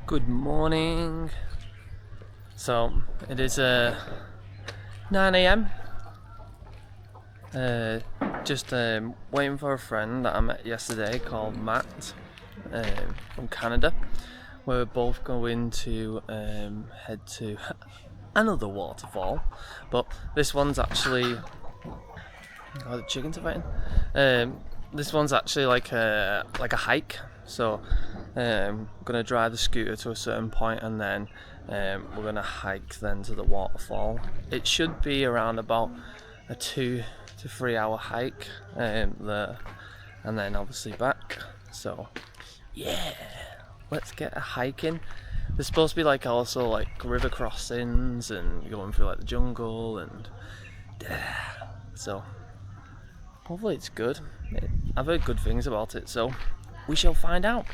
Good morning. So it is 9 a.m. Just waiting for a friend that I met yesterday called Matt from Canada. We're both going to head to another waterfall, but this one's actually the chickens are fighting. This one's actually like a hike. So I'm gonna drive the scooter to a certain point, and then we're gonna hike then to the waterfall. It should be around about a 2 to 3 hour hike there, and then obviously back. So yeah, let's get a hiking. There's supposed to be like also like river crossings and going through like the jungle, and so hopefully it's good. I've heard good things about it, so we shall find out.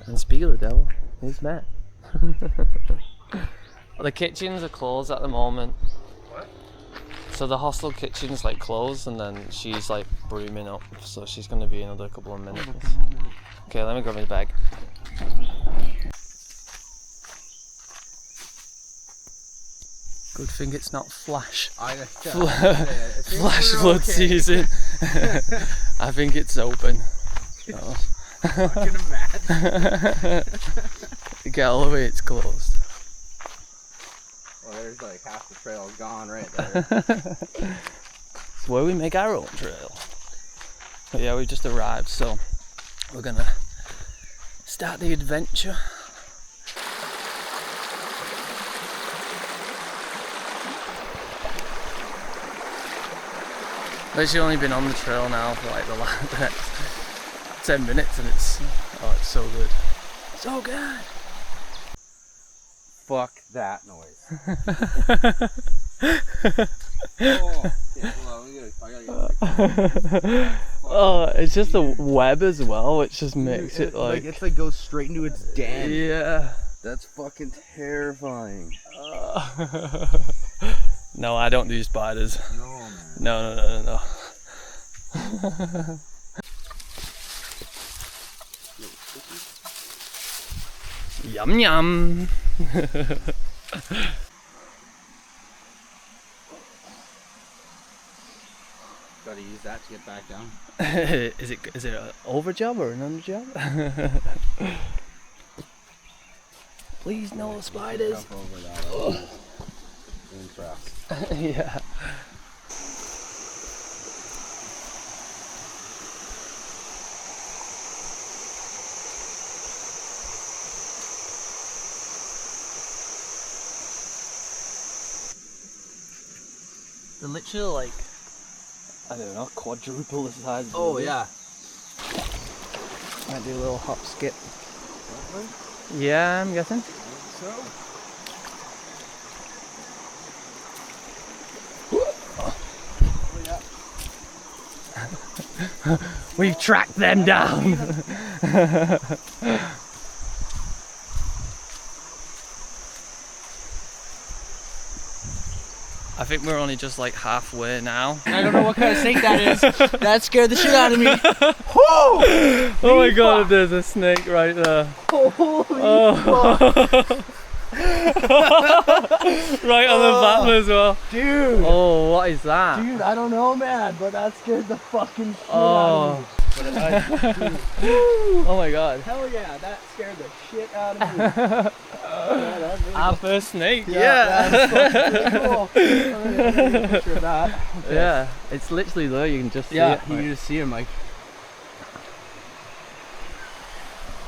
And speaking of the devil, here's Matt. The kitchens are closed at the moment. What? So the hostel kitchen's like closed, and then she's like brooming up, so she's gonna be another couple of minutes. Okay, let me grab my bag. Good thing it's not flash flood season. I think it's open. Oh. I can imagine. Get all the way, it's closed. Well, there's like half the trail gone right there. It's where we make our own trail. But yeah, we just arrived, so we're gonna start the adventure. I've actually only been on the trail now for like the next 10 minutes, and it's so good. So good! Fuck that noise. Oh, it's just the web as well, which just makes it like it's like goes straight into its den. Yeah. That's fucking terrifying. No, I don't do spiders. No, man. No. Yum yum. Gotta use that to get back down. Is it an over job or an under job? Please no spiders. Jump over that. Interest. Yeah. They're literally like, I don't know, quadruple the size of Oh the yeah. Might do a little hop skip. That one? Yeah, I'm guessing. So? We've tracked them down. I think we're only just like halfway now. I don't know what kind of snake that is. That scared the shit out of me. Oh my god, there's a snake right there. Holy fuck. Right on the bottom as well. Dude. Oh, what is that? Dude, I don't know, man, but that scared the fucking shit out of me. Oh my god. Hell yeah, that scared the shit out of me. Yeah, that's really Our cool. first snake, That's fucking really cool. I'm gonna take a picture of that. Okay. Yeah, it's literally there, you can just see Yeah, it. you can just see him like.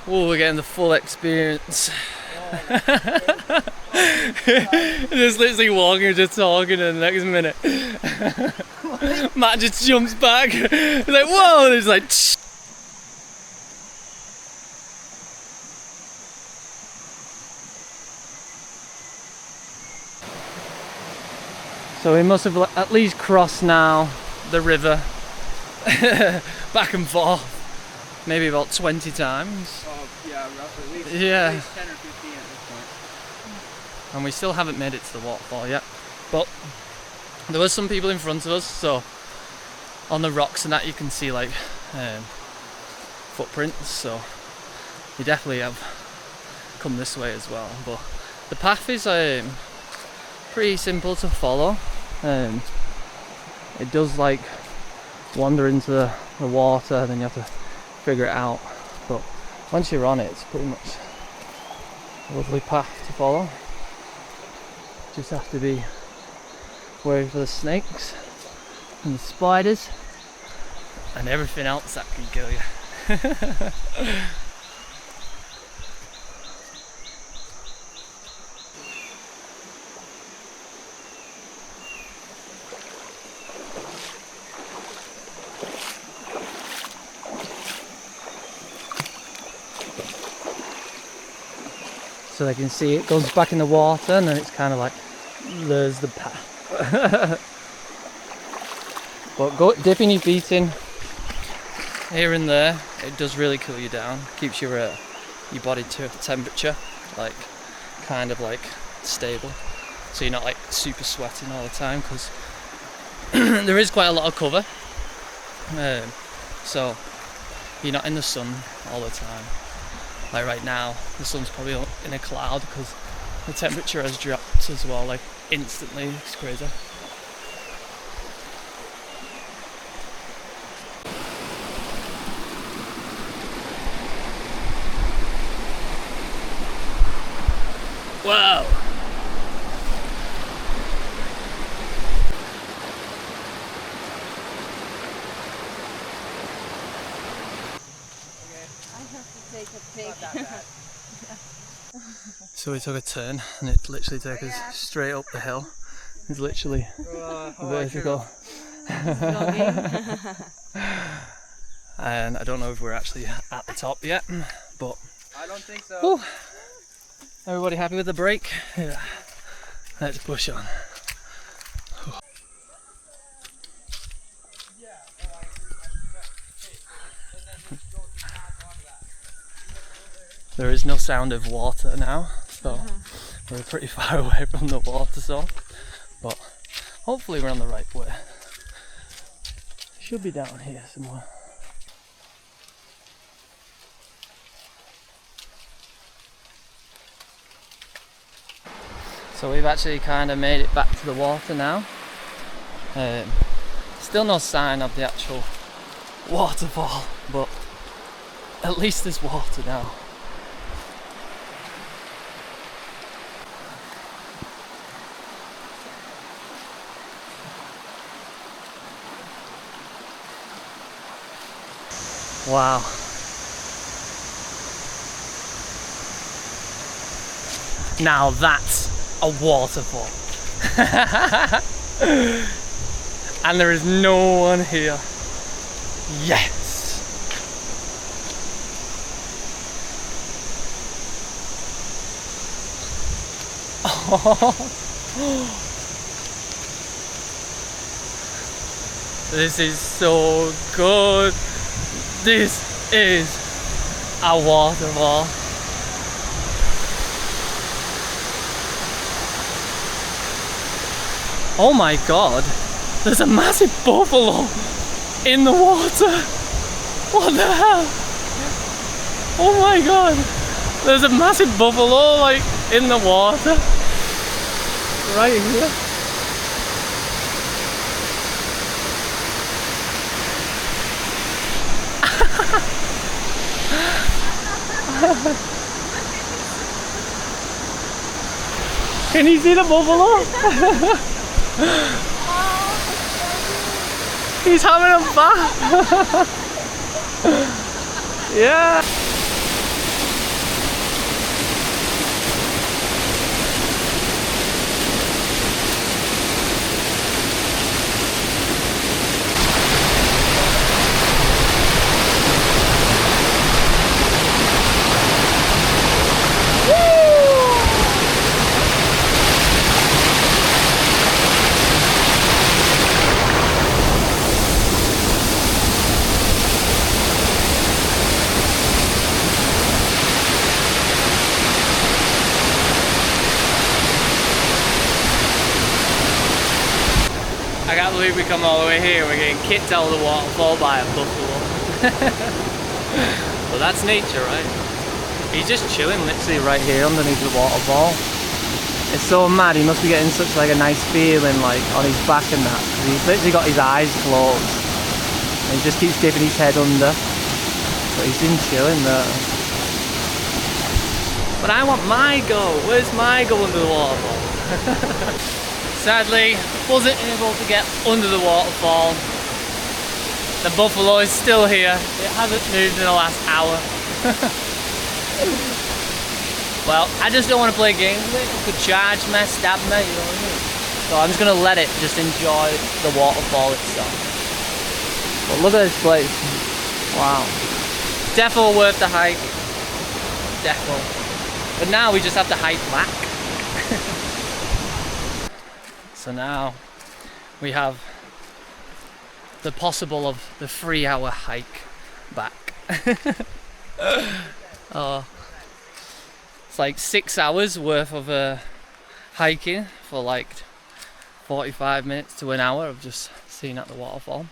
Oh, we're getting the full experience. Just literally walking, just talking, and the next minute Matt just jumps back. He's like, whoa, and he's like tsh. So we must have at least crossed now the river back and forth maybe about 20 times. Oh, yeah, roughly. At least, Yeah. at least 10 or 15 at this point. And we still haven't made it to the waterfall yet, but there was some people in front of us, so on the rocks and that you can see like footprints, so you definitely have come this way as well. But the path is pretty simple to follow. It does like wander into the water, then you have to figure it out. But once you're on it, it's pretty much a lovely path to follow. Just have to be wary for the snakes and the spiders and everything else that can kill you. So they can see it goes back in the water, and then it's kind of like there's the path. But dipping your feet in here and there, it does really cool you down. Keeps your body temperature like kind of like stable, so you're not like super sweating all the time, because there is quite a lot of cover, so you're not in the sun all the time. Like right now, the sun's probably in a cloud because the temperature has dropped as well, like instantly. It's crazy. Wow! So we took a turn and it literally took us straight up the hill. It's literally vertical. And I don't know if we're actually at the top yet, but I don't think so. Whew. Everybody happy with the break? Yeah. Let's push on. There is no sound of water now, so we're pretty far away from the water source, but hopefully we're on the right way. Should be down here somewhere. So we've actually kind of made it back to the water now. Still no sign of the actual waterfall, but at least there's water now. Wow. Now that's a waterfall. And there is no one here. Yes. This is so good. This is a waterfall. Oh my god, there's a massive buffalo in the water. What the hell? Oh my god, there's a massive buffalo like in the water right here. Can you see the buffalo? He's having a bath. Yeah. I can't believe we come all the way here. We're getting kicked out of the waterfall by a buffalo. Well, that's nature, right? He's just chilling literally right here underneath the waterfall. It's so mad, he must be getting such like a nice feeling like on his back and that. He's literally got his eyes closed. And he just keeps dipping his head under. But he's been chilling there. But I want my goal. Where's my goal under the waterfall? Sadly, wasn't able to get under the waterfall. The buffalo is still here. It hasn't moved in the last hour. Well, I just don't want to play games with it. It could charge me, stab me, you know what I mean? So I'm just going to let it just enjoy the waterfall itself. But look at this place. Wow. Defo worth the hike. Defo. But now we just have to hike back. So now we have the possible of the 3-hour hike back. It's like 6 hours worth of hiking for like 45 minutes to an hour of just seeing at the waterfall.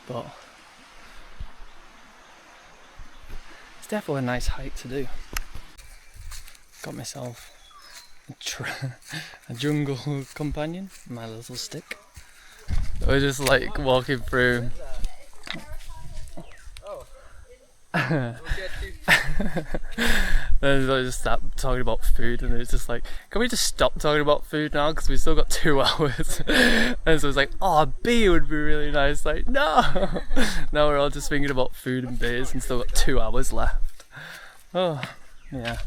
But it's definitely a nice hike to do. Got myself a jungle companion, my little stick. We're just like walking through. Then I just stopped talking about food, and it's just like, can we just stop talking about food now? Because we still got 2 hours. And so it's like, oh, a beer would be really nice. Like, no. Now we're all just thinking about food and beers, and still got 2 hours left. Oh, yeah.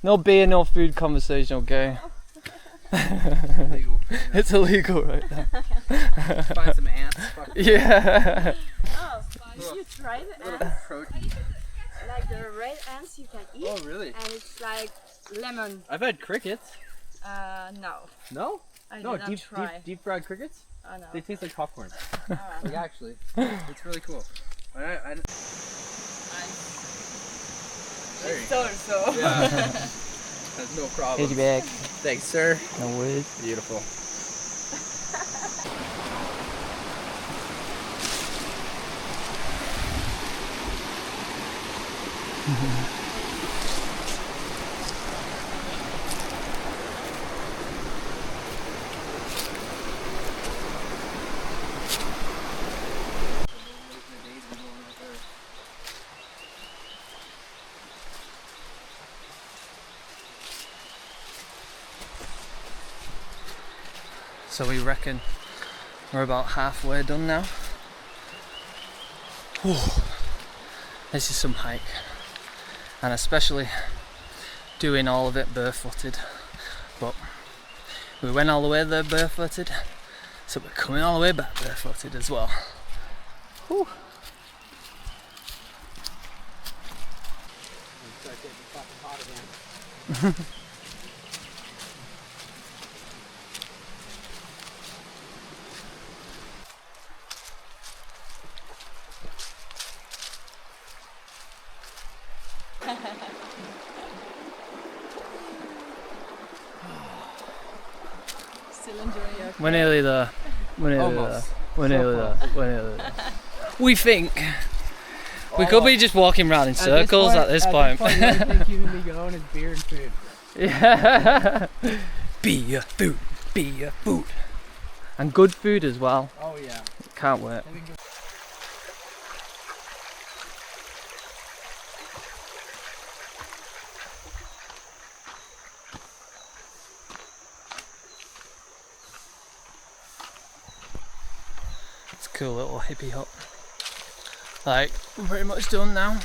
No beer, no food conversation, okay? Illegal. It's illegal right now. Find some ants. Yeah. Oh, you try the ants? Like the red ants you can eat. Oh, really? And it's like lemon. I've had crickets. No. No? I No, did not try. deep fried crickets? Oh, no. They taste like popcorn. Ah. Like, actually. It's really cool. I there you go. So. Yeah. That's no problem. Here's your bag. Thanks, sir. No worries. Beautiful. So we reckon we're about halfway done now. Whew. This is some hike, and especially doing all of it barefooted. But we went all the way there barefooted, so we're coming all the way back barefooted as well. Whew. Still enjoying your We're nearly there. We're nearly Almost. there. We're nearly there. We're nearly there. We think we could be just walking around in circles at this point. the only thing keeping me going is beer and food. Yeah. Beer, food, beer, food, and good food as well. Oh yeah. Can't wait. It's a cool little hippie hut. Like, we're pretty much done now.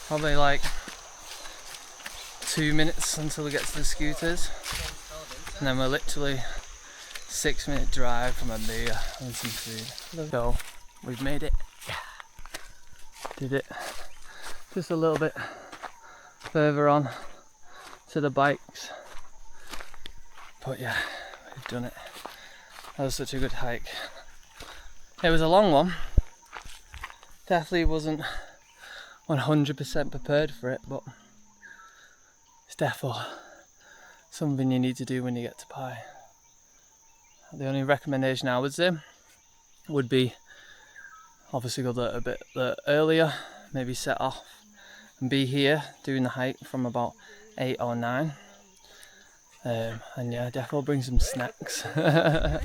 Probably like 2 minutes until we get to the scooters. And then we're literally 6-minute drive from a beer and some food. So, we've made it. Yeah. Did it. Just a little bit further on to the bikes. But yeah, we've done it. That was such a good hike. It was a long one. Definitely wasn't 100% prepared for it, but it's definitely something you need to do when you get to Pi. The only recommendation I would say would be obviously go there a bit earlier, maybe set off and be here doing the hike from about 8 or 9. And yeah, definitely bring some snacks. But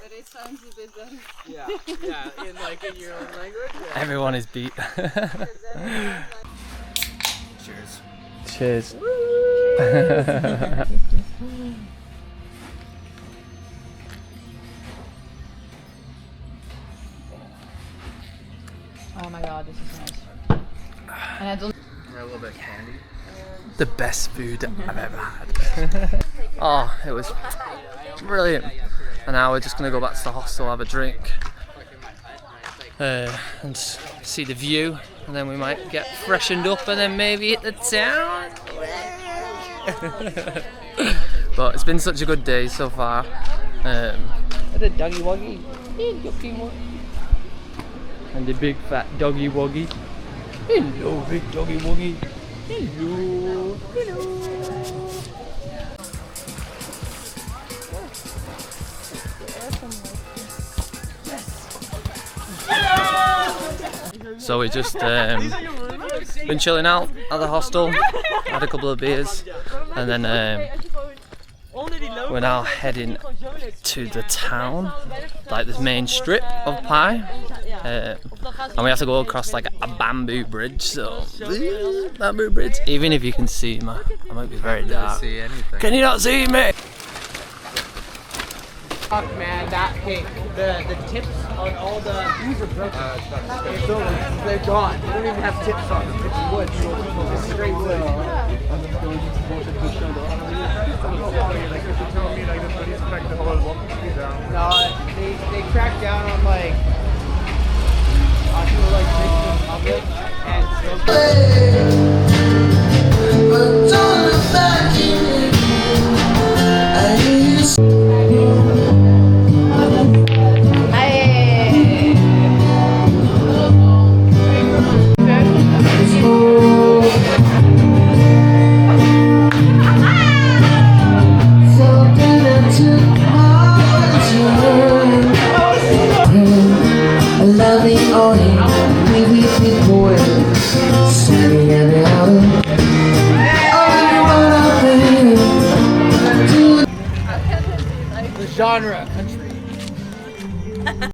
it sounds a bit better. Yeah, in your own language. Yeah. Everyone is beat. Cheers. Cheers. Oh my god, this is nice. And I don't. A little bit of candy. The best food I've ever had. Oh, it was brilliant. And now we're just gonna go back to the hostel, have a drink, and see the view, and then we might get freshened up and then maybe hit the town. But it's been such a good day so far. The doggy woggy, and the big fat doggy woggy. Hello, big doggy woggy. Hello, hello. So we just been chilling out at the hostel, had a couple of beers, and then we're now heading to the town, like this main strip of Pai, and we have to go across like a bamboo bridge. So bamboo bridge, even if you can see me, I might be very dark. See anything. Can you not see me? Fuck man, that cake. The tips on all the these are broken. They're gone. They don't even have tips on them. It's wood. It's straight wood. No, they cracked down on like people like drinking in public and smoking. Genre.